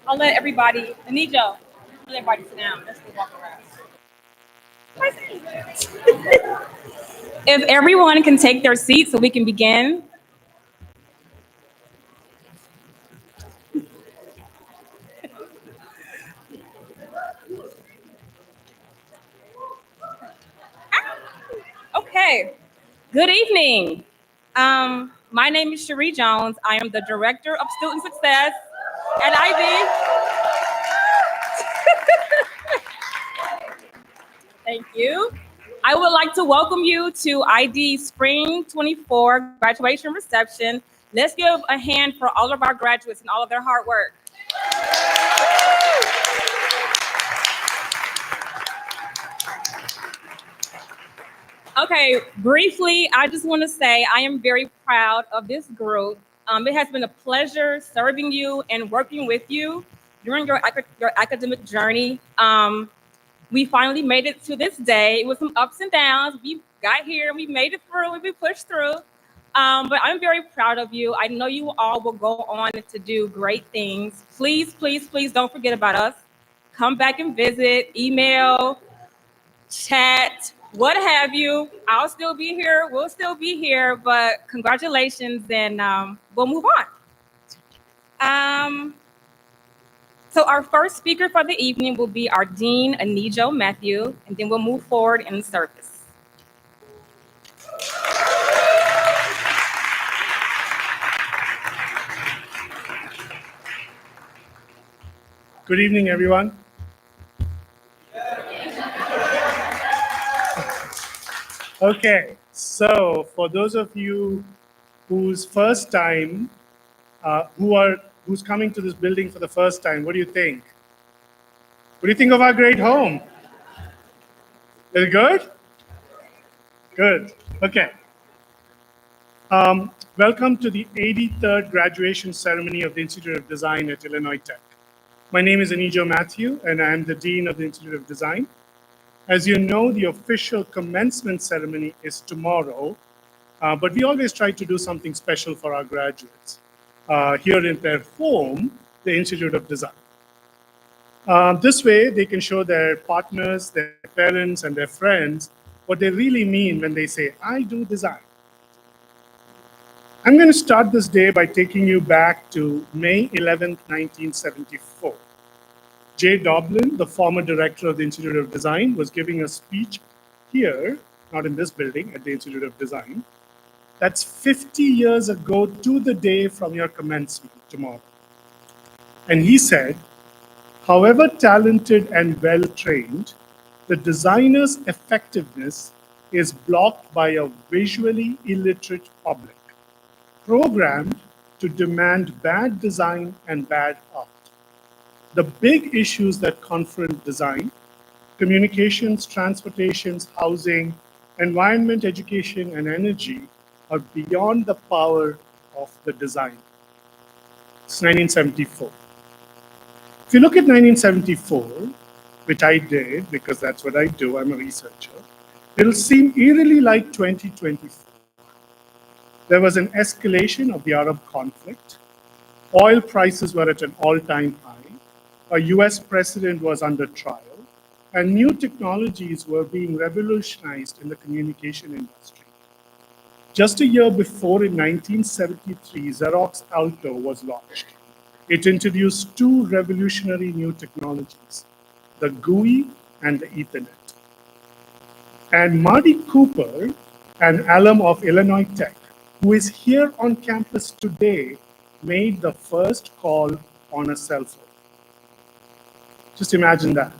I'll let everybody, Anijo, let everybody sit down. Let's go walk around. If everyone can take their seats so we can begin. Okay, good evening. My name is Shari Jones. I am the Director of Student Success at IB. Thank you. I would like to welcome you to ID Spring 24 graduation reception. Let's give a hand for all of our graduates and all of their hard work. Okay, briefly, I just want to say I am very proud of this group. It has been a pleasure serving you and working with you during your academic journey. We finally made it to this day with some ups and downs. We got here, we made it through, and we pushed through. But I'm very proud of you. I know you all will go on to do great things. Please, please, please don't forget about us. Come back and visit, email, chat, what have you. I'll still be here. We'll still be here. But congratulations, and we'll move on. So our first speaker for the evening will be our Dean, Anijo Mathew, and then we'll move forward in the service. Good evening, everyone. Okay, so for those of you whose first time, who's coming to this building for the first time, what do you think? What do you think of our great home? Is it good? Good. Okay. Welcome to the 83rd graduation ceremony of the Institute of Design at Illinois Tech. My name is Anijo Mathew, and I am the Dean of the Institute of Design. As you know, the official commencement ceremony is tomorrow, but we always try to do something special for our graduates here in their home, the Institute of Design. This way, they can show their partners, their parents, and their friends what they really mean when they say, I do design. I'm going to start this day by taking you back to May 11th, 1974. Jay Doblin, the former director of the Institute of Design, was giving a speech here, not in this building, at the Institute of Design. That's 50 years ago to the day from your commencement tomorrow. And he said, however talented and well-trained, the designer's effectiveness is blocked by a visually illiterate public, programmed to demand bad design and bad art. The big issues that confront design, communications, transportations, housing, environment, education, and energy are beyond the power of the design. It's 1974. If you look at 1974, which I did because that's what I do, I'm a researcher, it'll seem eerily like 2024. There was an escalation of the Arab conflict. Oil prices were at an all-time high. A US president was under trial, and new technologies were being revolutionized in the communication industry. Just a year before, in 1973, Xerox Alto was launched. It introduced two revolutionary new technologies, the GUI and the Ethernet. And Marty Cooper, an alum of Illinois Tech, who is here on campus today, made the first call on a cell phone. Just imagine that.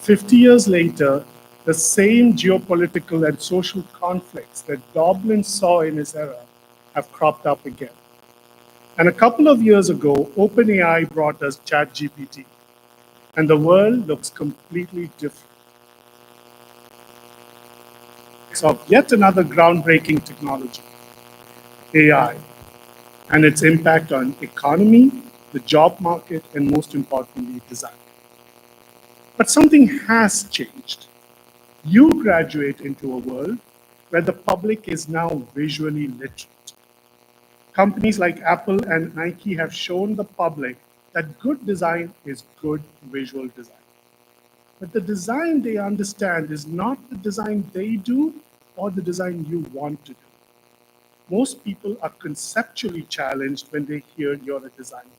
50 years later, the same geopolitical and social conflicts that Doblin saw in his era have cropped up again. And a couple of years ago, OpenAI brought us ChatGPT, and the world looks completely different. So yet another groundbreaking technology, AI, and its impact on economy, the job market, and most importantly, design. But something has changed. You graduate into a world where the public is now visually literate. Companies like Apple and Nike have shown the public that good design is good visual design. But the design they understand is not the design they do or the design you want to do. Most people are conceptually challenged when they hear you're a designer.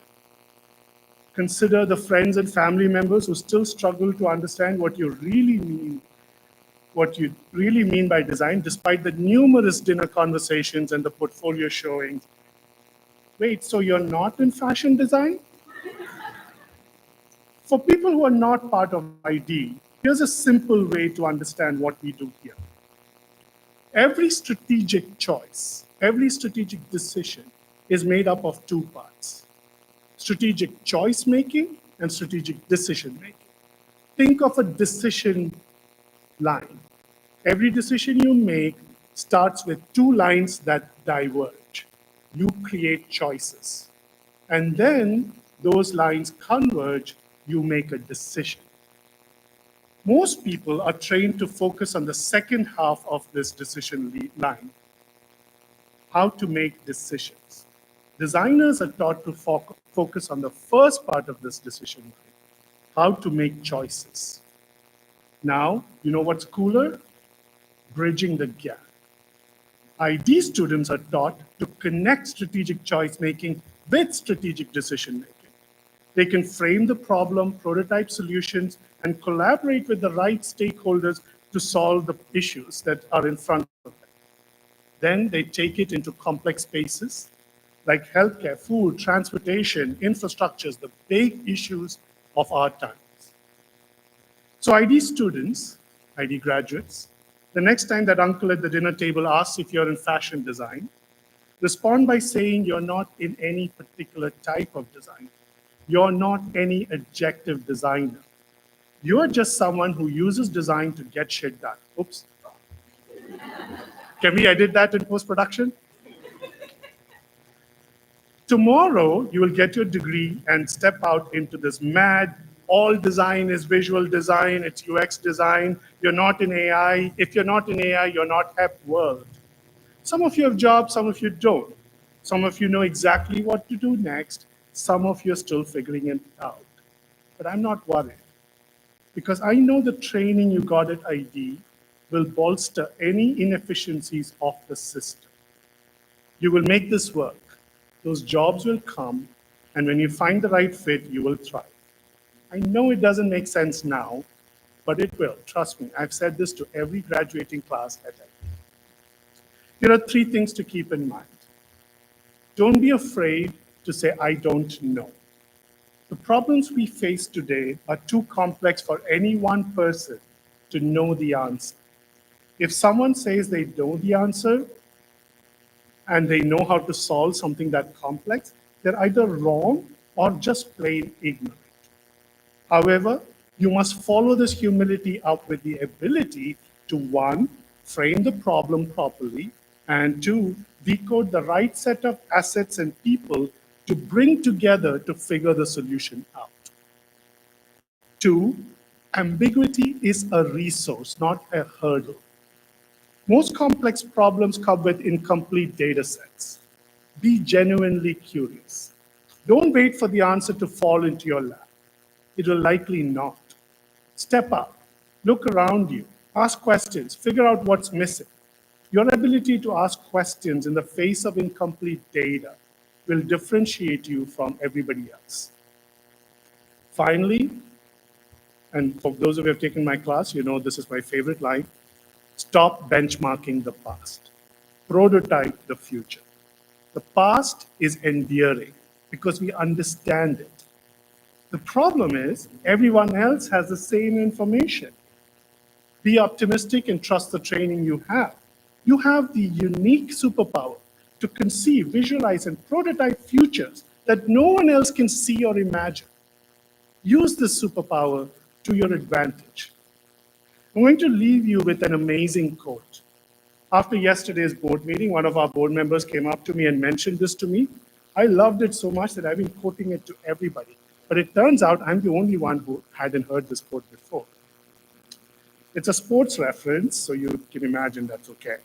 Consider the friends and family members who still struggle to understand what you really mean by design, despite the numerous dinner conversations and the portfolio showings. Wait, so you're not in fashion design? For people who are not part of ID, here's a simple way to understand what we do here. Every strategic choice, every strategic decision is made up of two parts: strategic choice making and strategic decision making. Think of a decision line. Every decision you make starts with two lines that diverge. You create choices. And then those lines converge, you make a decision. Most people are trained to focus on the second half of this decision line, how to make decisions. Designers are taught to focus on the first part of this decision line, how to make choices. Now, you know what's cooler? Bridging the gap. ID students are taught to connect strategic choice making with strategic decision making. They can frame the problem, prototype solutions, and collaborate with the right stakeholders to solve the issues that are in front of them. Then they take it into complex spaces like healthcare, food, transportation, infrastructures, the big issues of our times. So ID students, ID graduates, the next time that uncle at the dinner table asks if you're in fashion design, respond by saying you're not in any particular type of design. You're not any adjective designer. You're just someone who uses design to get shit done. Oops. Can we edit that in post-production? Tomorrow, you will get your degree and step out into this mad, all design is visual design, it's UX design, you're not in AI. If you're not in AI, you're not hep world. Some of you have jobs, some of you don't. Some of you know exactly what to do next. Some of you are still figuring it out. But I'm not worried, because I know the training you got at ID will bolster any inefficiencies of the system. You will make this work. Those jobs will come, and when you find the right fit, you will thrive. I know it doesn't make sense now, but it will. Trust me, I've said this to every graduating class at ID. Here are three things to keep in mind. Don't be afraid to say, I don't know. The problems we face today are too complex for any one person to know the answer. If someone says they know the answer and they know how to solve something that complex, they're either wrong or just plain ignorant. However, you must follow this humility up with the ability to, one, frame the problem properly, and two, decode the right set of assets and people to bring together to figure the solution out. Two, ambiguity is a resource, not a hurdle. Most complex problems come with incomplete data sets. Be genuinely curious. Don't wait for the answer to fall into your lap. It will likely not. Step up, look around you, ask questions, figure out what's missing. Your ability to ask questions in the face of incomplete data will differentiate you from everybody else. Finally, and for those of you who have taken my class, you know this is my favorite line, stop benchmarking the past. Prototype the future. The past is endearing because we understand it. The problem is everyone else has the same information. Be optimistic and trust the training you have. You have the unique superpower to conceive, visualize, and prototype futures that no one else can see or imagine. Use this superpower to your advantage. I'm going to leave you with an amazing quote. After yesterday's board meeting, one of our board members came up to me and mentioned this to me. I loved it so much that I've been quoting it to everybody. But it turns out I'm the only one who hadn't heard this quote before. It's a sports reference, so you can imagine that's okay.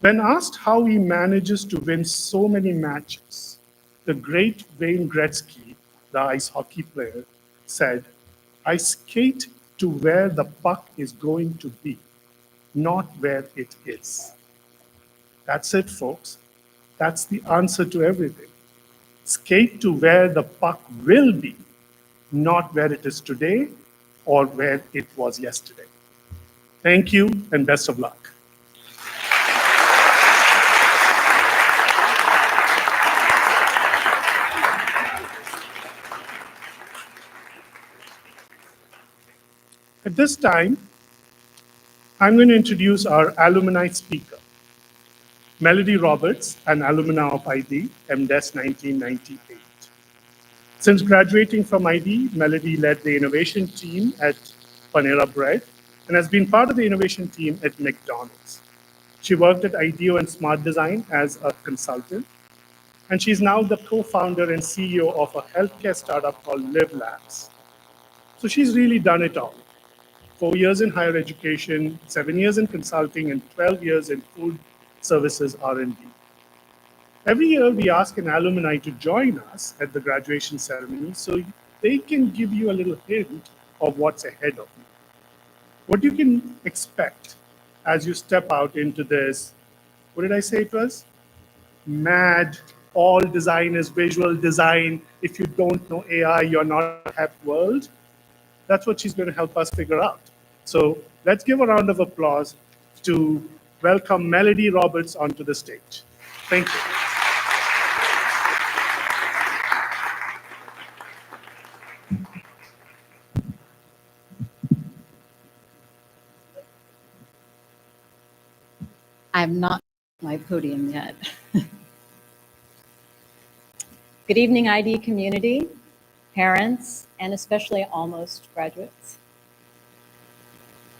When asked how he manages to win so many matches, the great Wayne Gretzky, the ice hockey player, said, "I skate to where the puck is going to be, not where it is." That's it, folks. That's the answer to everything. Skate to where the puck will be, not where it is today or where it was yesterday. Thank you and best of luck. At this time, I'm going to introduce our alumni speaker, Melody Roberts, an alumna of ID, MDes 1998. Since graduating from ID, Melody led the innovation team at Panera Bread and has been part of the innovation team at McDonald's. She worked at IDEO and Smart Design as a consultant, and she's now the co-founder and CEO of a healthcare startup called Live Labs. So she's really done it all. 4 years in higher education, 7 years in consulting, and 12 years in food services R&D. Every year, we ask an alumni to join us at the graduation ceremony so they can give you a little hint of what's ahead of you. What you can expect as you step out into this, what did I say it was? Mad, all design is visual design. If you don't know AI, you're not a hep world. That's what she's going to help us figure out. So let's give a round of applause to welcome Melody Roberts onto the stage. Thank you. I'm not on my podium yet. Good evening, ID community, parents, and especially almost graduates.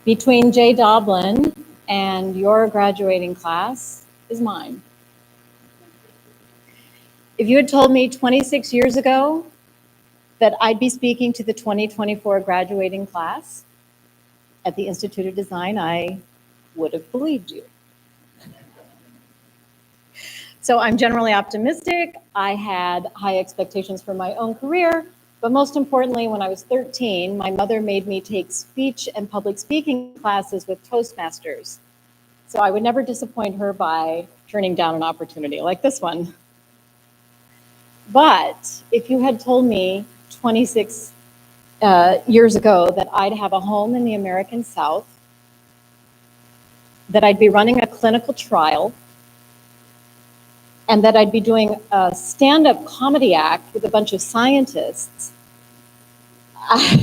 Between Jay Doblin and your graduating class is mine. If you had told me 26 years ago that I'd be speaking to the 2024 graduating class at the Institute of Design, I would have believed you. So I'm generally optimistic. I had high expectations for my own career, but most importantly, when I was 13, my mother made me take speech and public speaking classes with Toastmasters. So I would never disappoint her by turning down an opportunity like this one. But if you had told me 26 years ago that I'd have a home in the American South, that I'd be running a clinical trial, and that I'd be doing a stand-up comedy act with a bunch of scientists, I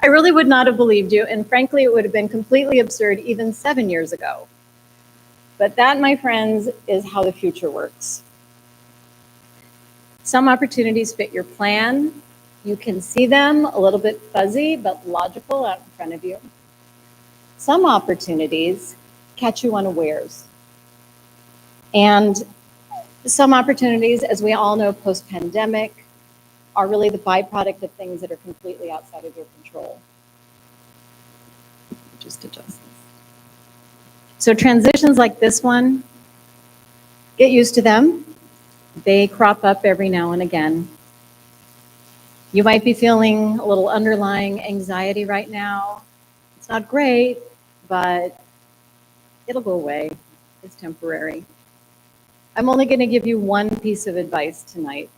really would not have believed you, and frankly, it would have been completely absurd even 7 years ago. But that, my friends, is how the future works. Some opportunities fit your plan. You can see them a little bit fuzzy, but logical out in front of you. Some opportunities catch you unawares. And some opportunities, as we all know, post-pandemic, are really the byproduct of things that are completely outside of your control. Just adjust this. So transitions like this one, get used to them. They crop up every now and again. You might be feeling a little underlying anxiety right now. It's not great, but it'll go away. It's temporary. I'm only going to give you one piece of advice tonight,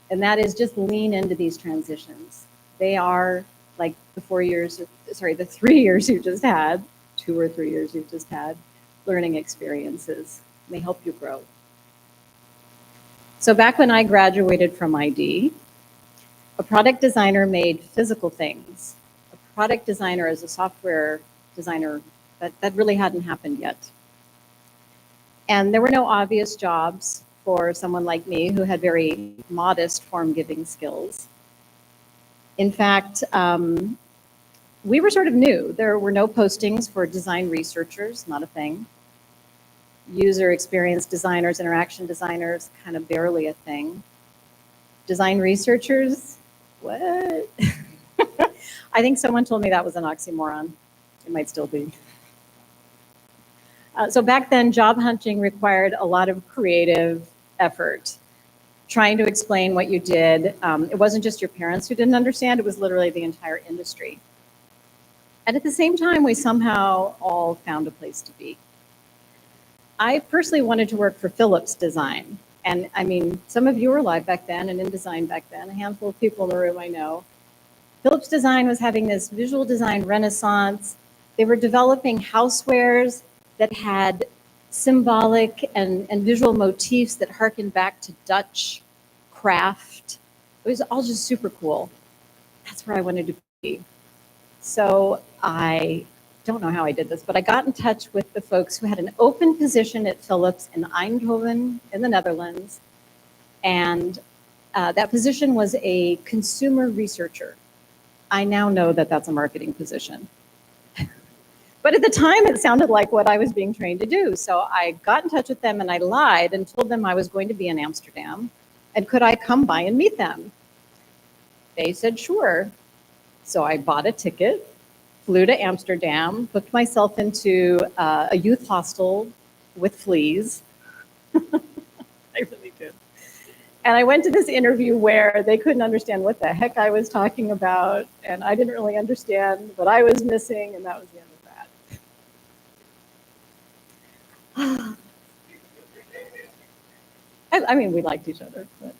and that is just lean into these transitions. They are like the 3 years you just had, 2 or 3 years you've just had, learning experiences. They help you grow. So back when I graduated from ID, a product designer made physical things. A product designer is a software designer. That really hadn't happened yet. And there were no obvious jobs for someone like me who had very modest form-giving skills. In fact, we were sort of new. There were no postings for design researchers, not a thing. User experience designers, interaction designers, kind of barely a thing. Design researchers, what? I think someone told me that was an oxymoron. It might still be. So back then, job hunting required a lot of creative effort, trying to explain what you did. It wasn't just your parents who didn't understand, it was literally the entire industry. And at the same time, we somehow all found a place to be. I personally wanted to work for Philips Design. And I mean, some of you were alive back then and in design back then, a handful of people in the room I know. Philips Design was having this visual design renaissance. They were developing housewares that had symbolic and visual motifs that harkened back to Dutch craft. It was all just super cool. That's where I wanted to be. So I don't know how I did this, but I got in touch with the folks who had an open position at Philips in Eindhoven in the Netherlands. And that position was a consumer researcher. I now know that that's a marketing position. But at the time, it sounded like what I was being trained to do. So I got in touch with them and I lied and told them I was going to be in Amsterdam and could I come by and meet them? They said, sure. So I bought a ticket, flew to Amsterdam, booked myself into a youth hostel with fleas. I really did. And I went to this interview where they couldn't understand what the heck I was talking about, and I didn't really understand what I was missing, and that was the end of that. I mean, we liked each other. But.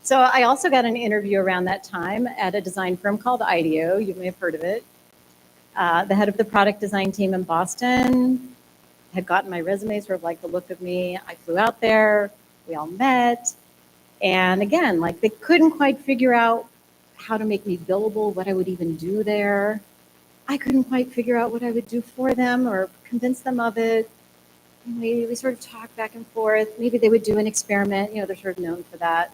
So I also got an interview around that time at a design firm called IDEO. You may have heard of it. The head of the product design team in Boston had gotten my resume, sort of like the look of me. I flew out there, we all met. And again, like they couldn't quite figure out how to make me billable, what I would even do there. I couldn't quite figure out what I would do for them or convince them of it. We sort of talked back and forth. Maybe they would do an experiment. You know, they're sort of known for that.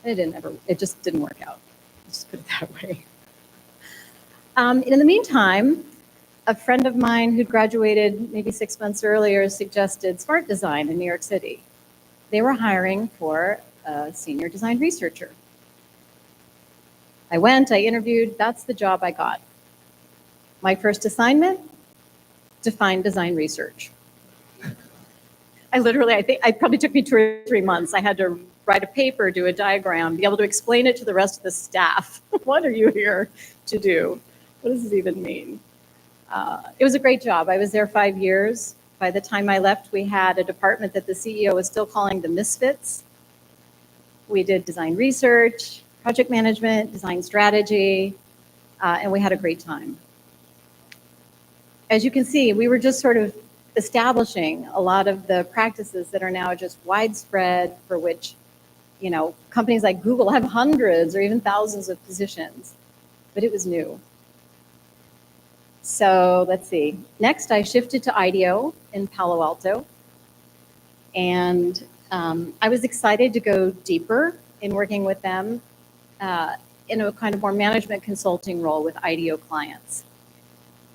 It just didn't work out. Let's just put it that way. In the meantime, a friend of mine who'd graduated maybe 6 months earlier suggested Smart Design in New York City. They were hiring for a senior design researcher. I went, I interviewed, that's the job I got. My first assignment, define design research. I think it probably took me 2 or 3 months. I had to write a paper, do a diagram, be able to explain it to the rest of the staff. What are you here to do? What does this even mean? It was a great job. I was there 5 years. By the time I left, we had a department that the CEO was still calling the Misfits. We did design research, project management, design strategy, and we had a great time. As you can see, we were just sort of establishing a lot of the practices that are now just widespread, for which, you know, companies like Google have hundreds or even thousands of positions, but it was new. So let's see. Next, I shifted to IDEO in Palo Alto. And I was excited to go deeper in working with them in a kind of more management consulting role with IDEO clients.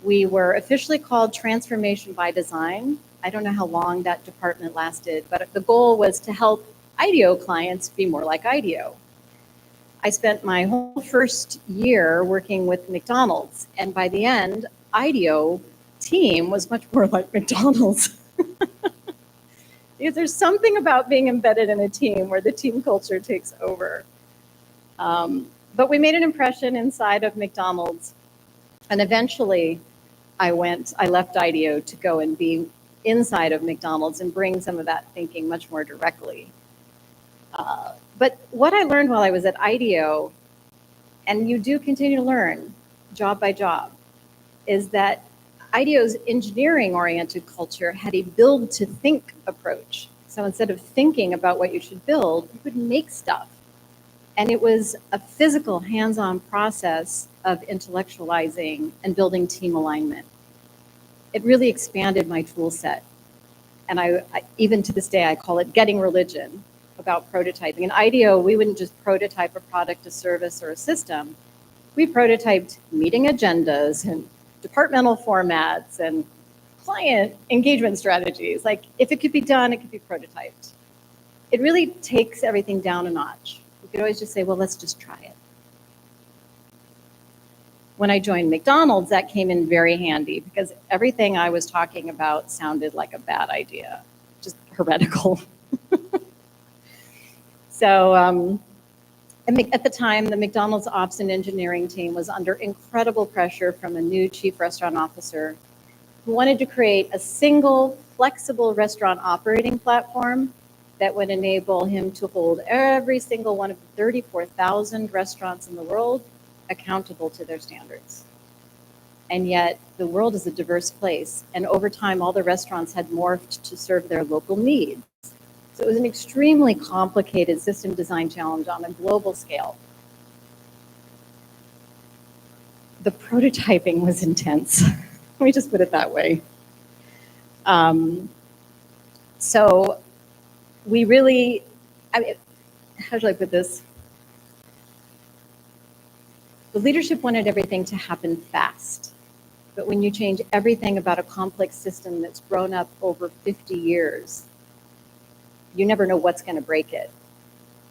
We were officially called Transformation by Design. I don't know how long that department lasted, but the goal was to help IDEO clients be more like IDEO. I spent my whole first year working with McDonald's, and by the end, IDEO team was much more like McDonald's. Because there's something about being embedded in a team where the team culture takes over. But we made an impression inside of McDonald's. And eventually I left IDEO to go and be inside of McDonald's and bring some of that thinking much more directly. But what I learned while I was at IDEO, and you do continue to learn job by job, is that IDEO's engineering-oriented culture had a build to think approach. So instead of thinking about what you should build, you would make stuff. And it was a physical, hands-on process of intellectualizing and building team alignment. It really expanded my tool set. And I even to this day, I call it getting religion about prototyping. In IDEO, we wouldn't just prototype a product, a service, or a system. We prototyped meeting agendas and departmental formats and client engagement strategies. Like, if it could be done, it could be prototyped. It really takes everything down a notch. You could always just say, well, let's just try it. When I joined McDonald's, that came in very handy because everything I was talking about sounded like a bad idea, just heretical. So at the time, the McDonald's ops and engineering team was under incredible pressure from a new chief restaurant officer who wanted to create a single, flexible restaurant operating platform that would enable him to hold every single one of the 34,000 restaurants in the world accountable to their standards. And yet, the world is a diverse place, and over time, all the restaurants had morphed to serve their local needs. So it was an extremely complicated system design challenge on a global scale. The prototyping was intense. Let me just put it that way. So we really, how should I put this? The leadership wanted everything to happen fast. But when you change everything about a complex system that's grown up over 50 years, you never know what's going to break it.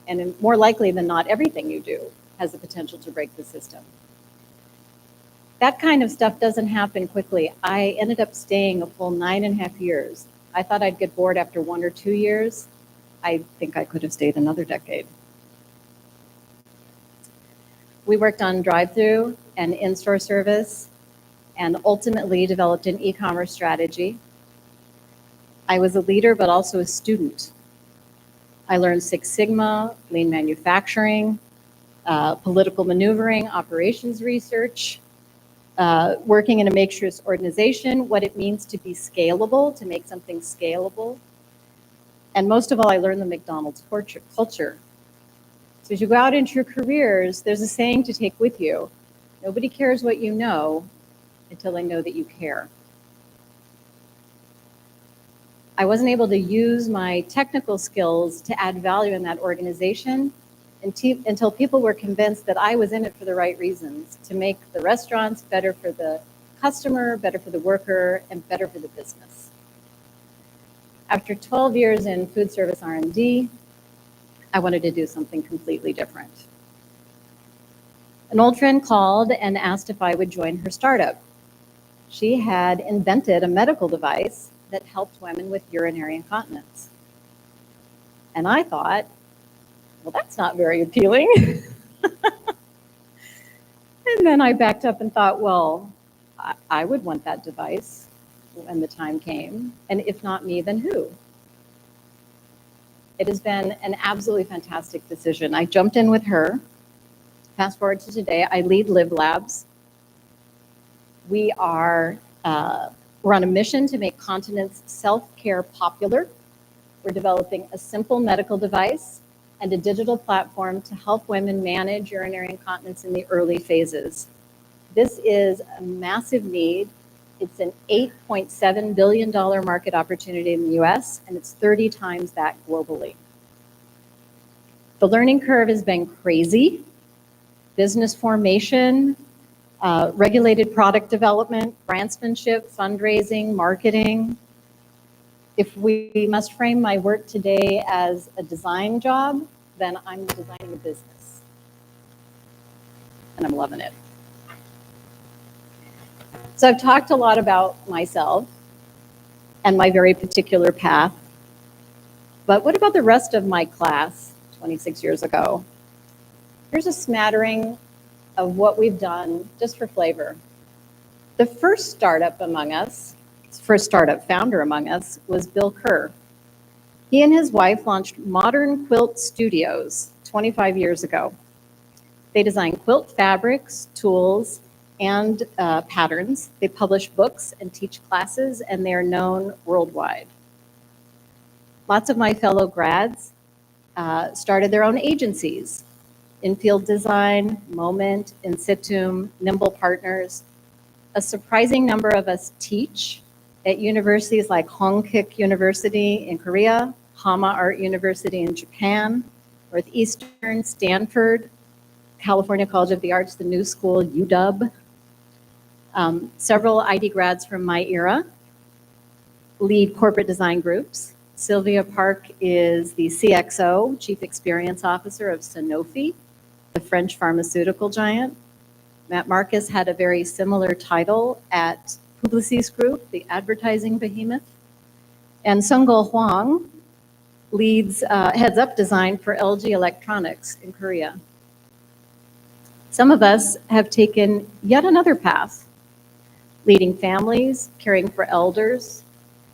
And more likely than not, everything you do has the potential to break the system. That kind of stuff doesn't happen quickly. I ended up staying a full 9.5 years. I thought I'd get bored after 1 or 2 years. I think I could have stayed another decade. We worked on drive-through and in-store service and ultimately developed an e-commerce strategy. I was a leader, but also a student. I learned Six Sigma, lean manufacturing, political maneuvering, operations research, working in a matrix organization, what it means to be scalable, to make something scalable. And most of all, I learned the McDonald's culture. So as you go out into your careers, there's a saying to take with you. Nobody cares what you know until they know that you care. I wasn't able to use my technical skills to add value in that organization until people were convinced that I was in it for the right reasons, to make the restaurants better for the customer, better for the worker, and better for the business. After 12 years in food service R&D, I wanted to do something completely different. An old friend called and asked if I would join her startup. She had invented a medical device that helped women with urinary incontinence. And I thought, well, that's not very appealing. And then I backed up and thought, well, I would want that device when the time came. And if not me, then who? It has been an absolutely fantastic decision. I jumped in with her. Fast forward to today, I lead Live Labs. We're on a mission to make continence self-care popular. We're developing a simple medical device and a digital platform to help women manage urinary incontinence in the early phases. This is a massive need. It's an $8.7 billion market opportunity in the US, and it's 30 times that globally. The learning curve has been crazy. Business formation, regulated product development, grantsmanship, fundraising, marketing. If we must frame my work today as a design job, then I'm designing a business. And I'm loving it. So I've talked a lot about myself and my very particular path. But what about the rest of my class 26 years ago? Here's a smattering of what we've done just for flavor. The first startup founder among us was Bill Kerr. He and his wife launched Modern Quilt Studios 25 years ago. They design quilt fabrics, tools, and patterns. They publish books and teach classes, and they are known worldwide. Lots of my fellow grads started their own agencies: Infield Design, Moment, Insitum, Nimble Partners. A surprising number of us teach at universities like Hongik University in Korea, Hama Art University in Japan, Northeastern, Stanford, California College of the Arts, the New School, UW. Several ID grads from my era lead corporate design groups. Sylvia Park is the CXO, Chief Experience Officer of Sanofi, the French pharmaceutical giant. Matt Marcus had a very similar title at Publicis Group, the advertising behemoth. And Sungul Hwang heads up design for LG Electronics in Korea. Some of us have taken yet another path, leading families, caring for elders,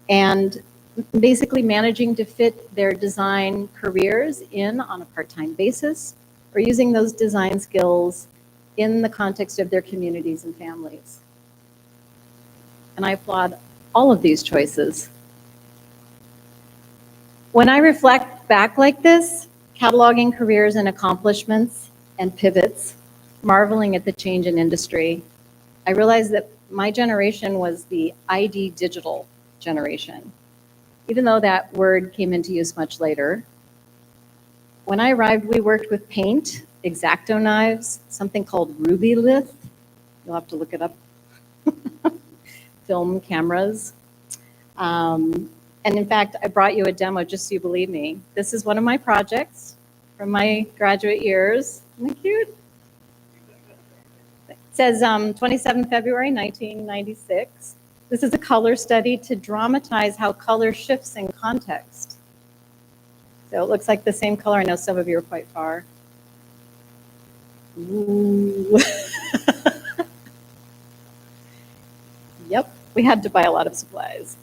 and basically managing to fit their design careers in on a part-time basis, or using those design skills in the context of their communities and families. And I applaud all of these choices. When I reflect back like this, cataloging careers and accomplishments and pivots, marveling at the change in industry, I realized that my generation was the ID digital generation, even though that word came into use much later. When I arrived, we worked with paint, X-Acto knives, something called Ruby Lith. You'll have to look it up. Film cameras. And in fact, I brought you a demo just so you believe me. This is one of my projects from my graduate years. Isn't it cute? It says 27 February 1996. This is a color study to dramatize how color shifts in context. So it looks like the same color. I know some of you are quite far. Ooh. Yep, we had to buy a lot of supplies.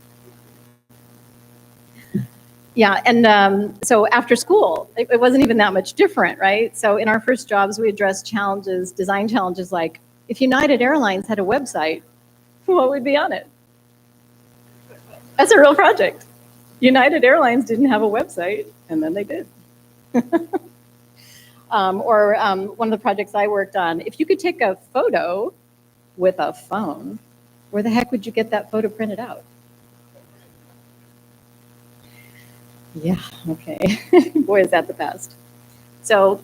Yeah, and so after school, it wasn't even that much different, right? So in our first jobs, we addressed challenges, design challenges like, if United Airlines had a website, what would be on it? That's a real project. United Airlines didn't have a website, and then they did. Or one of the projects I worked on, if you could take a photo with a phone, where the heck would you get that photo printed out? Yeah, okay. Boy, is that the past. So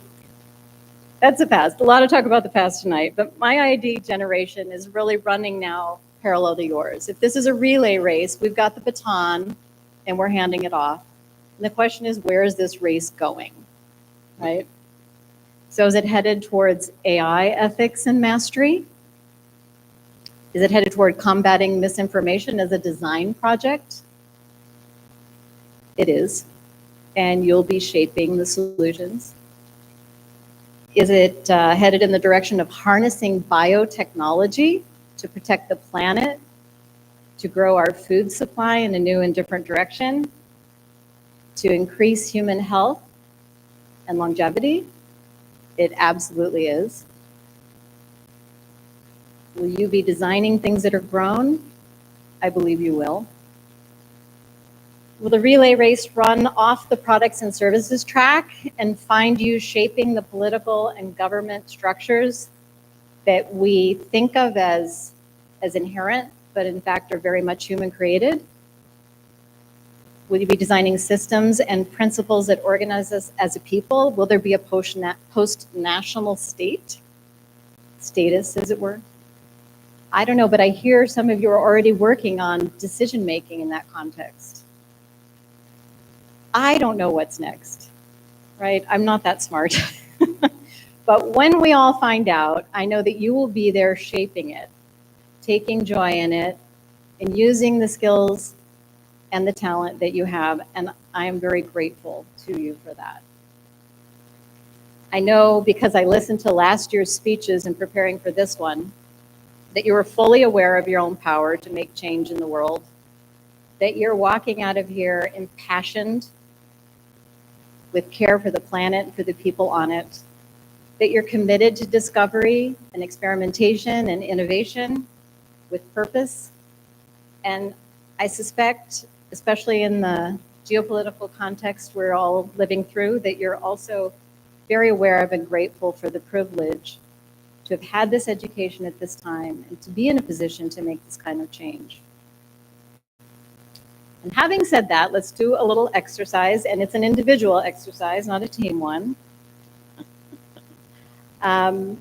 that's the past. A lot of talk about the past tonight, but my ID generation is really running now parallel to yours. If this is a relay race, we've got the baton and we're handing it off. And the question is, where is this race going, right? So is it headed towards AI ethics and mastery? Is it headed toward combating misinformation as a design project? It is, and you'll be shaping the solutions. Is it headed in the direction of harnessing biotechnology to protect the planet, to grow our food supply in a new and different direction, to increase human health and longevity? It absolutely is. Will you be designing things that are grown? I believe you will. Will the relay race run off the products and services track and find you shaping the political and government structures that we think of as inherent, but in fact are very much human created? Will you be designing systems and principles that organize us as a people? Will there be a post-national status, as it were? I don't know, but I hear some of you are already working on decision-making in that context. I don't know what's next, right? I'm not that smart. But when we all find out, I know that you will be there shaping it, taking joy in it, and using the skills and the talent that you have, and I am very grateful to you for that. I know because I listened to last year's speeches in preparing for this one, that you are fully aware of your own power to make change in the world, that you're walking out of here impassioned with care for the planet and for the people on it, that you're committed to discovery and experimentation and innovation with purpose. And I suspect, especially in the geopolitical context we're all living through, that you're also very aware of and grateful for the privilege to have had this education at this time and to be in a position to make this kind of change. And having said that, let's do a little exercise, and it's an individual exercise, not a team one. And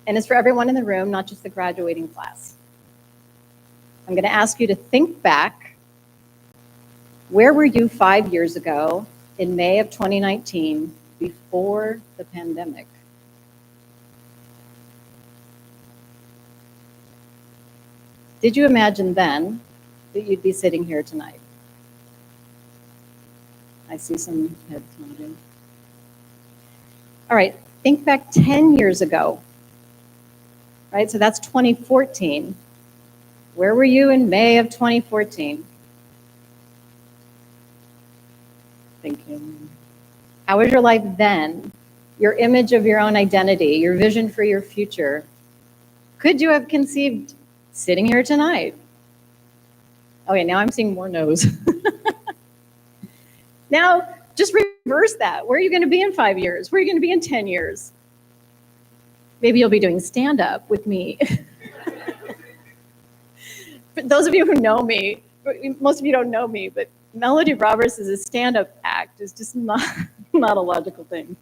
it's for everyone in the room, not just the graduating class. I'm going to ask you to think back. Where were you 5 years ago in May of 2019 before the pandemic? Did you imagine then that you'd be sitting here tonight? I see some heads nodding. All right, think back 10 years ago, right? So that's 2014. Where were you in May of 2014? Thinking. How was your life then? Your image of your own identity, your vision for your future. Could you have conceived sitting here tonight? Okay, now I'm seeing more no's. Now, just reverse that. Where are you going to be in 5 years? Where are you going to be in 10 years? Maybe you'll be doing stand-up with me. For those of you who know me, most of you don't know me, but Melody Roberts as a stand-up act is just not a logical thing.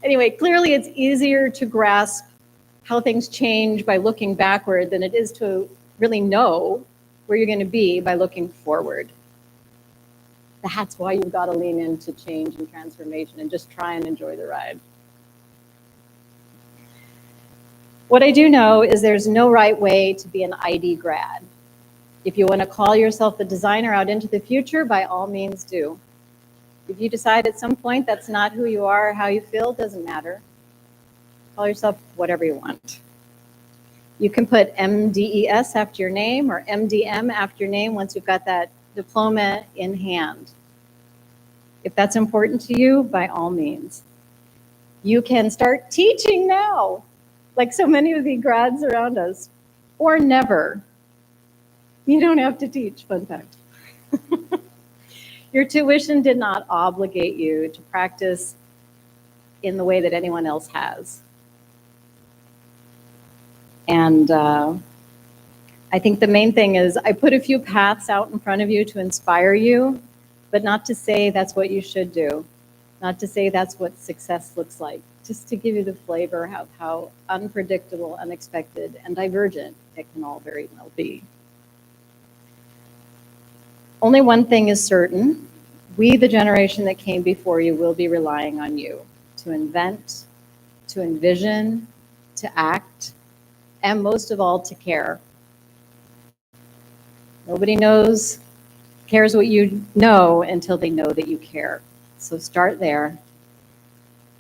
Anyway, clearly it's easier to grasp how things change by looking backward than it is to really know where you're going to be by looking forward. That's why you've got to lean into change and transformation and just try and enjoy the ride. What I do know is there's no right way to be an ID grad. If you want to call yourself a designer out into the future, by all means do. If you decide at some point that's not who you are or how you feel, doesn't matter. Call yourself whatever you want. You can put MDES after your name or MDM after your name once you've got that diploma in hand. If that's important to you, by all means. You can start teaching now, like so many of the grads around us, or never. You don't have to teach, fun fact. Your tuition did not obligate you to practice in the way that anyone else has. And I think the main thing is I put a few paths out in front of you to inspire you, but not to say that's what you should do, not to say that's what success looks like, just to give you the flavor of how unpredictable, unexpected, and divergent it can all very well be. Only one thing is certain. We, the generation that came before you, will be relying on you to invent, to envision, to act, and most of all, to care. Nobody cares what you know until they know that you care. So start there.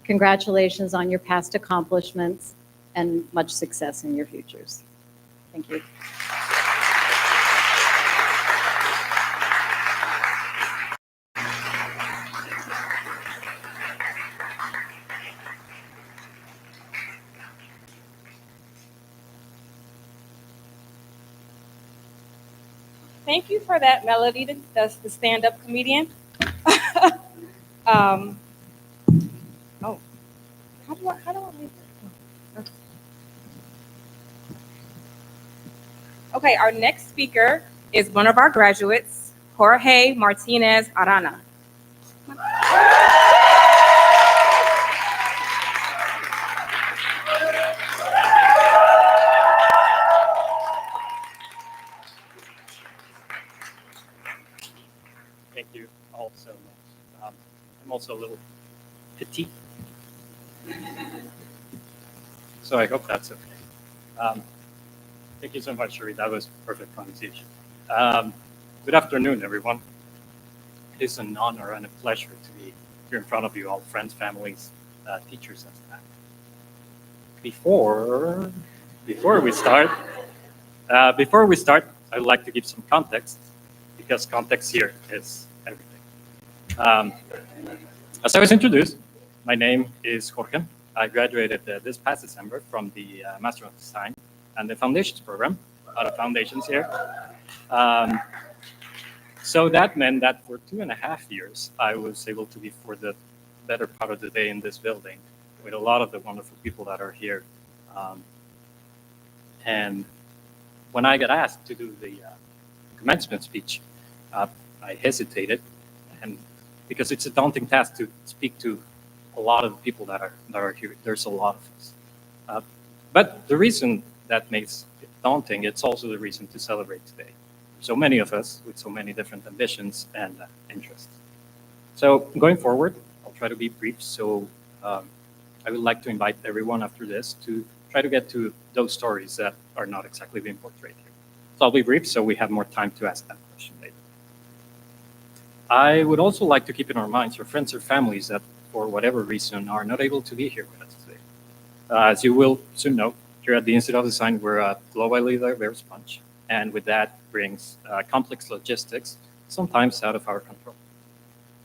Congratulations on your past accomplishments and much success in your futures. Thank you. Thank you for that, Melody, the stand-up comedian. How do I leave it? Okay, our next speaker is one of our graduates, Jorge Martínez Arana. Thank you all so much. I'm also a little petite, so I hope that's okay. Thank you so much, Shari. That was perfect pronunciation. Good afternoon, everyone. It is an honor and a pleasure to be here in front of you all, friends, families, teachers, and staff. Before we start, I'd like to give some context, because context here is everything. As I was introduced, my name is Jorge. I graduated this past December from the Master of Design and the Foundations program. A lot of foundations here. So that meant that for 2.5 years, I was able to be for the better part of the day in this building with a lot of the wonderful people that are here. And when I got asked to do the commencement speech, I hesitated, and because it's a daunting task to speak to a lot of the people that are here. There's a lot of us. But the reason that makes it daunting, it's also the reason to celebrate today. So many of us with so many different ambitions and interests. So going forward, I'll try to be brief. So I would like to invite everyone after this to try to get to those stories that are not exactly being portrayed here. So I'll be brief so we have more time to ask that question later. I would also like to keep in our minds our friends or families that for whatever reason are not able to be here with us today. As you will soon know, here at the Institute of Design, we're a globally diverse bunch. And with that brings complex logistics, sometimes out of our control.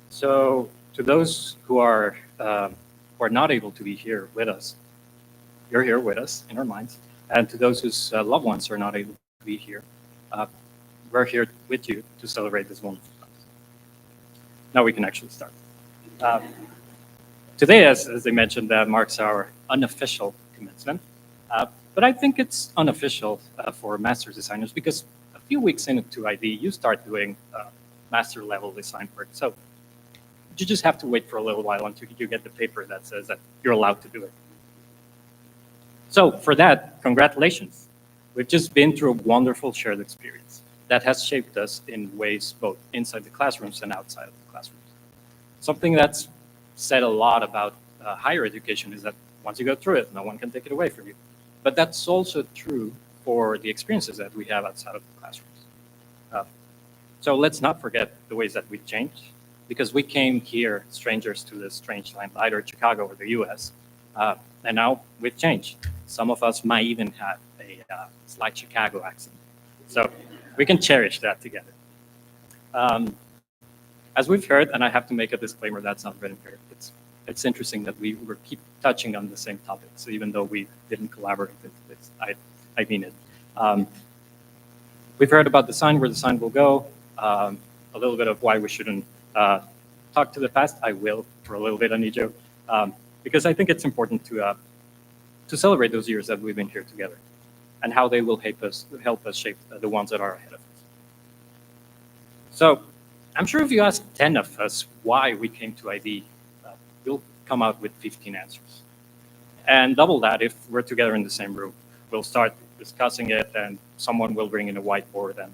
So to those who are not able to be here with us, you're here with us in our minds. And to those whose loved ones are not able to be here, we're here with you to celebrate this wonderful time. Now we can actually start. Today, as they mentioned, marks our unofficial commencement. But I think it's unofficial for master designers because a few weeks into ID, you start doing master level design work. So you just have to wait for a little while until you get the paper that says that you're allowed to do it. So for that, congratulations. We've just been through a wonderful shared experience that has shaped us in ways both inside the classrooms and outside of the classrooms. Something that's said a lot about higher education is that once you go through it, no one can take it away from you. But that's also true for the experiences that we have outside of the classrooms. So let's not forget the ways that we've changed, because we came here strangers to this strange land, either Chicago or the US, and now we've changed. Some of us might even have a slight Chicago accent. So we can cherish that together. As we've heard, and I have to make a disclaimer that's not written here, it's interesting that we keep touching on the same topics, even though we didn't collaborate into this. I mean it. We've heard about design, where design will go, a little bit of why we shouldn't talk to the past. I will for a little bit, Anijo, because I think it's important to celebrate those years that we've been here together and how they will help us shape the ones that are ahead of us. So I'm sure if you ask 10 of us why we came to ID, you'll come out with 15 answers. And double that if we're together in the same room. We'll start discussing it and someone will bring in a whiteboard and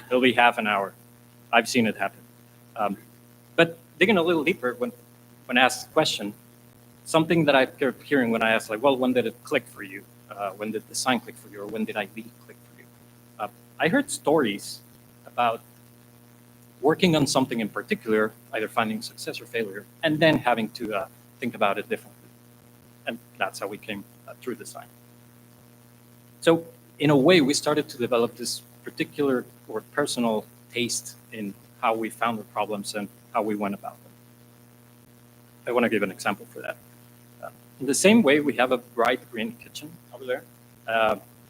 it'll be half an hour. I've seen it happen. But digging a little deeper, when asked the question, something that I kept hearing when I asked, like, well, when did it click for you? When did design click for you? Or when did ID click for you? I heard stories about working on something in particular, either finding success or failure, and then having to think about it differently. And that's how we came through design. So in a way, we started to develop this particular or personal taste in how we found the problems and how we went about them. I want to give an example for that. In the same way, we have a bright green kitchen over there.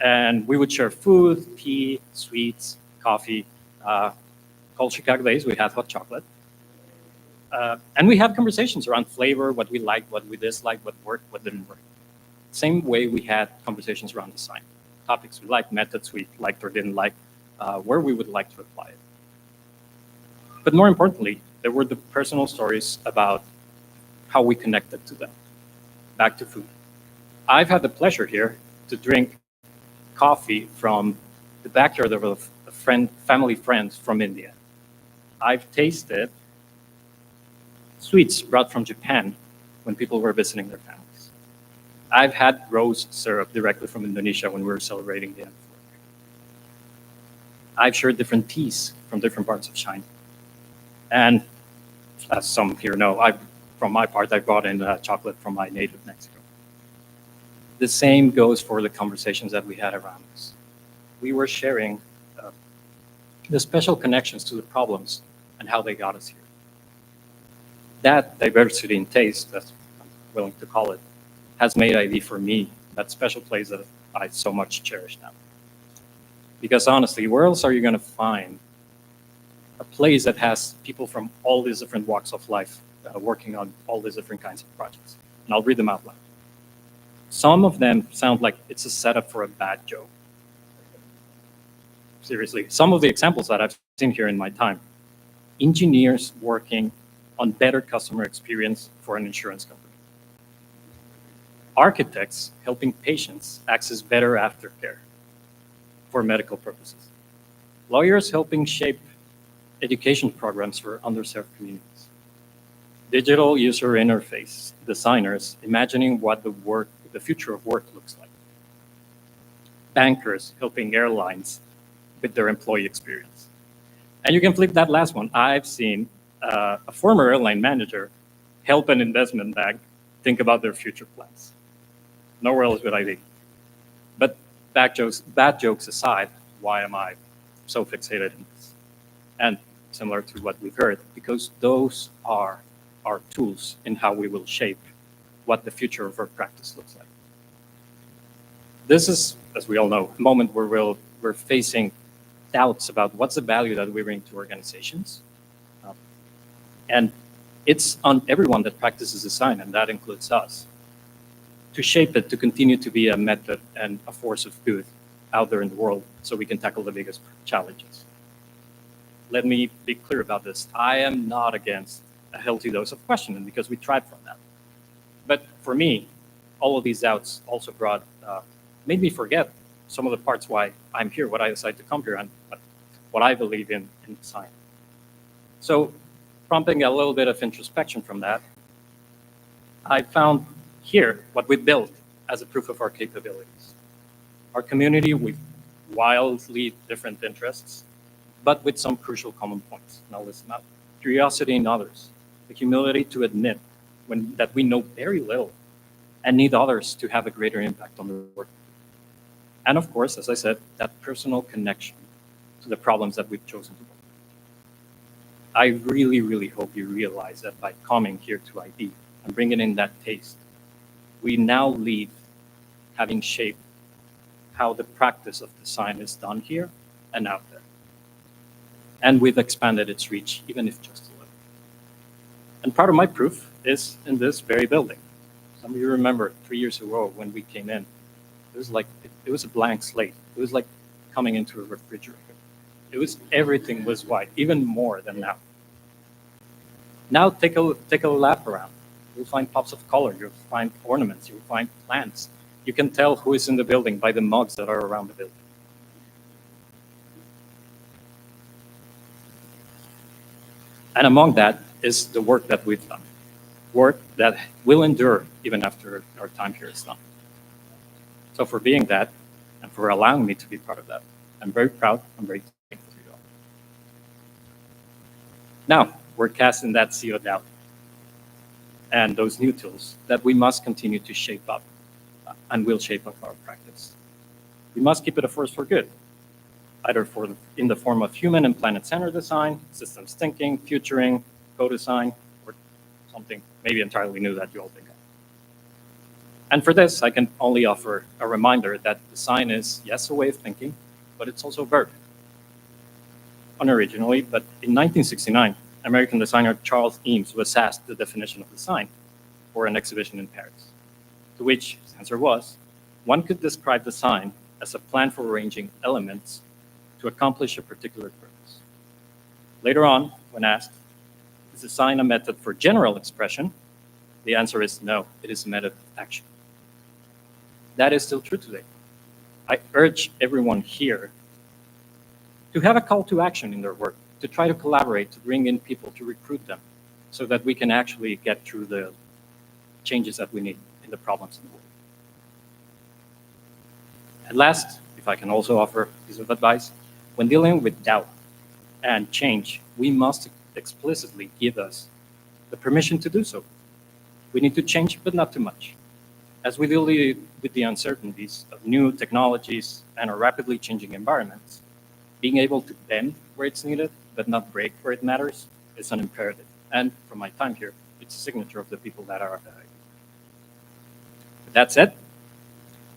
And we would share food, tea, sweets, coffee. Cold Chicago days, we had hot chocolate. And we had conversations around flavor, what we liked, what we disliked, what worked, what didn't work. Same way we had conversations around design. Topics we liked, methods we liked or didn't like, where we would like to apply it. But more importantly, there were the personal stories about how we connected to them. Back to food. I've had the pleasure here to drink coffee from the backyard of a family friend from India. I've tasted sweets brought from Japan when people were visiting their families. I've had rose syrup directly from Indonesia when we were celebrating the end of work. I've shared different teas from different parts of China. And as some here know, from my part, I brought in chocolate from my native Mexico. The same goes for the conversations that we had around us. We were sharing the special connections to the problems and how they got us here. That diversity in taste, as I'm willing to call it, has made IB for me that special place that I so much cherish now. Because honestly, where else are you going to find a place that has people from all these different walks of life working on all these different kinds of projects? And I'll read them out loud. Some of them sound like it's a setup for a bad joke. Seriously, some of the examples that I've seen here in my time, engineers working on better customer experience for an insurance company. Architects helping patients access better aftercare for medical purposes. Lawyers helping shape education programs for underserved communities. Digital user interface designers imagining what the future of work looks like. Bankers helping airlines with their employee experience. And you can flip that last one. I've seen a former airline manager help an investment bank think about their future plans. Nowhere else would I be. But bad jokes aside, why am I so fixated in this? And similar to what we've heard, because those are our tools in how we will shape what the future of our practice looks like. This is, as we all know, a moment where we're facing doubts about what's the value that we bring to organizations. And it's on everyone that practices design, and that includes us, to shape it to continue to be a method and a force of good out there in the world so we can tackle the biggest challenges. Let me be clear about this. I am not against a healthy dose of questioning because we tried from that. But for me, all of these doubts also made me forget some of the parts why I'm here, what I decided to come here, and what I believe in design. So prompting a little bit of introspection from that, I found here what we built as a proof of our capabilities. Our community with wildly different interests, but with some crucial common points. Now listen up. Curiosity in others, the humility to admit that we know very little and need others to have a greater impact on the work. And of course, as I said, that personal connection to the problems that we've chosen to work. I really, really hope you realize that by coming here to IB and bringing in that taste, we now leave having shaped how the practice of design is done here and out there. And we've expanded its reach, even if just a little. And part of my proof is in this very building. Some of you remember 3 years ago when we came in, it was a blank slate. It was like coming into a refrigerator. Everything was white, even more than now. Now take a lap around. You'll find pops of color. You'll find ornaments. You'll find plants. You can tell who is in the building by the mugs that are around the building. And among that is the work that we've done. Work that will endure even after our time here is done. So for being that, and for allowing me to be part of that, I'm very proud. I'm very thankful to you all. Now, we're casting that sea of doubt and those new tools that we must continue to shape up and will shape up our practice. We must keep it a force for good, either in the form of human and planet-centered design, systems thinking, futuring, co-design, or something maybe entirely new that you all think of. And for this, I can only offer a reminder that design is, yes, a way of thinking, but it's also a verb. Unoriginally, but in 1969, American designer Charles Eames was asked the definition of design for an exhibition in Paris, to which his answer was, one could describe design as a plan for arranging elements to accomplish a particular purpose. Later on, when asked, is design a method for general expression? The answer is no, it is a method of action. That is still true today. I urge everyone here to have a call to action in their work, to try to collaborate, to bring in people, to recruit them, so that we can actually get through the changes that we need in the problems in the world. And last, if I can also offer a piece of advice, When dealing with doubt and change, we must explicitly give us the permission to do so. We need to change, but not too much. As we deal with the uncertainties of new technologies and our rapidly changing environments, being able to bend where it's needed, but not break where it matters, is an imperative. And from my time here, it's a signature of the people that are at the With that said,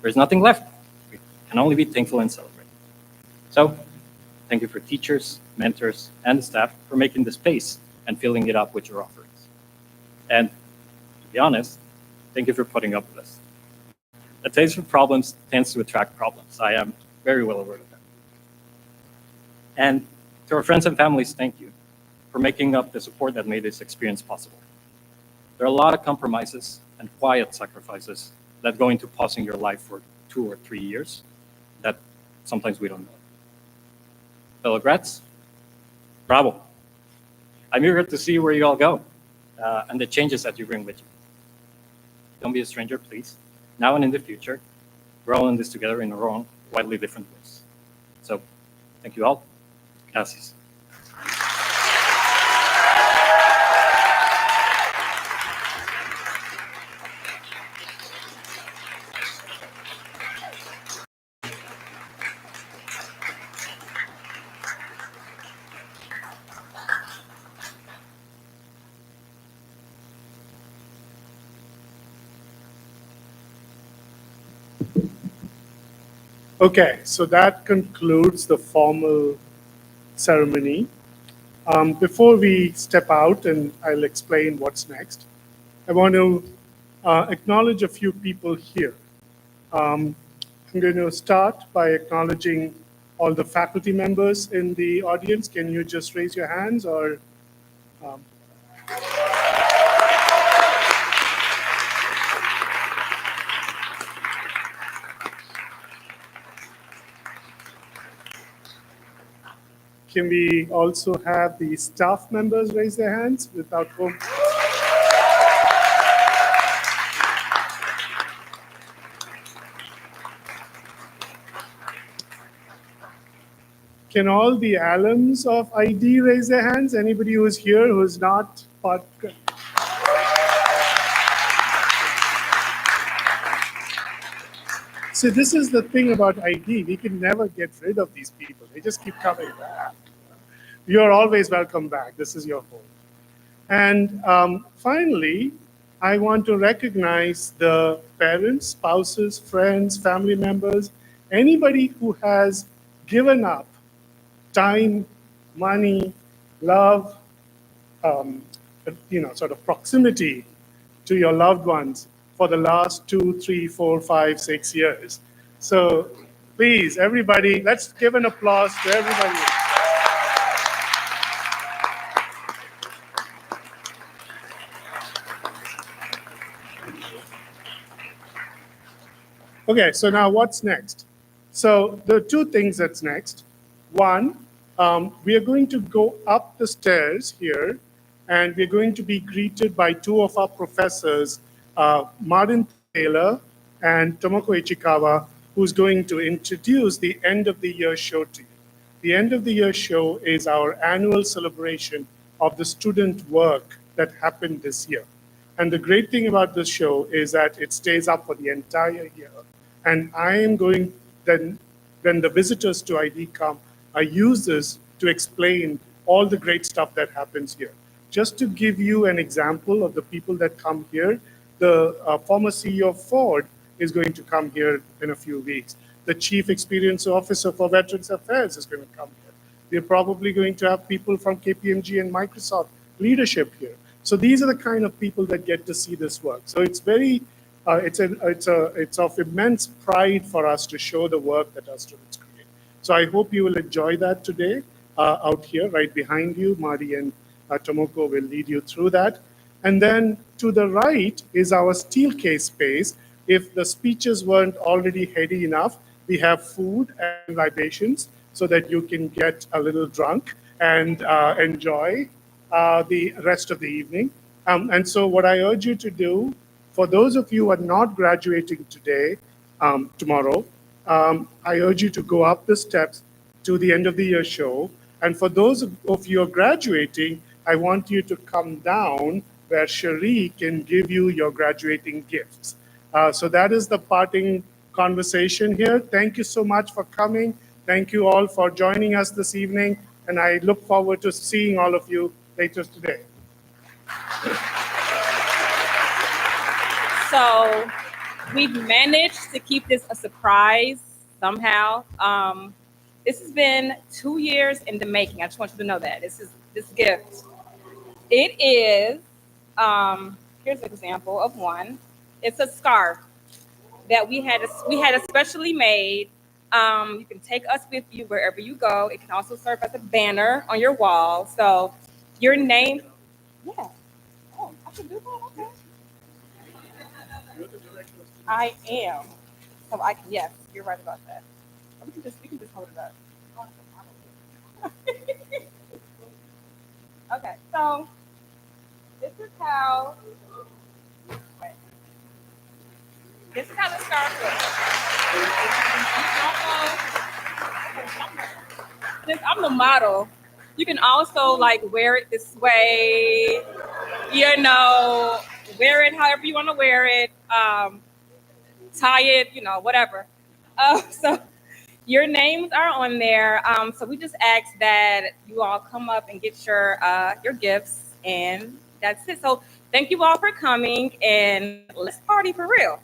there's nothing left. We can only be thankful and celebrate. So, thank you for teachers, mentors, and the staff for making the space and filling it up with your offerings. And to be honest, thank you for putting up with us. A taste for problems tends to attract problems. I am very well aware of that. And to our friends and families, thank you for making up the support that made this experience possible. There are a lot of compromises and quiet sacrifices that go into pausing your life for 2 or 3 years that sometimes we don't know. Fellow grads, bravo. I'm eager to see where you all go and the changes that you bring with you. Don't be a stranger, please. Now and in the future, we're all in this together in our own, widely different ways. So, thank you all. Gracias. Okay, so that concludes the formal ceremony. Before we step out and I'll explain what's next, I want to acknowledge a few people here. I'm going to start by acknowledging all the faculty members in the audience. Can you just raise your hands or? Can we also have the staff members raise their hands without whom? Can all the alums of ID raise their hands? Anybody who's here who's not part? So this is the thing about ID. We can never get rid of these people. They just keep coming back. You're always welcome back. This is your home. And finally, I want to recognize the parents, spouses, friends, family members, anybody who has given up time, money, love, sort of proximity to your loved ones for the last 2, 3, 4, 5, 6 years. So please, everybody, let's give an applause to everybody. Okay, so now what's next? So there are 2 things that's next. One, we are going to go up the stairs here, and we're going to be greeted by 2 of our professors, Martin Taylor and Tomoko Ichikawa, who's going to introduce the end of the year show to you. The end of the year show is our annual celebration of the student work that happened this year. And the great thing about this show is that it stays up for the entire year. And I am going, then when the visitors to ID come, I use this to explain all the great stuff that happens here. Just to give you an example of the people that come here, the former CEO of Ford is going to come here in a few weeks. The Chief Experience Officer for Veterans Affairs is going to come here. We're probably going to have people from KPMG and Microsoft leadership here. So these are the kind of people that get to see this work. So it's very, it's of immense pride for us to show the work that our students create. So I hope you will enjoy that today out here, right behind you. Mari and Tomoko will lead you through that. And then to the right is our steel case space. If the speeches weren't already heady enough, we have food and libations so that you can get a little drunk and enjoy the rest of the evening. And so what I urge you to do, for those of you who are not graduating today, tomorrow, I urge you to go up the steps, to the end of the year show. And for those of you who are graduating, I want you to come down where Shari can give you your graduating gifts. So that is the parting conversation here. Thank you so much for coming. Thank you all for joining us this evening. And I look forward to seeing all of you later today. So we've managed to keep this a surprise somehow. This has been 2 years in the making. I just want you to know that. This gift. It is, here's an example of one. It's a scarf that we had especially made. You can take us with you wherever you go. It can also serve as a banner on your wall. So your name, yeah. Oh, I can do that, okay. I am. So I can, yes, you're right about that. We can just hold it up. Okay, so this is how the scarf looks. Since I'm the model, you can also like wear it this way, wear it however you want to wear it, tie it, whatever. So your names are on there. So we just ask that you all come up and get your gifts, and that's it. So thank you all for coming, and let's party for real.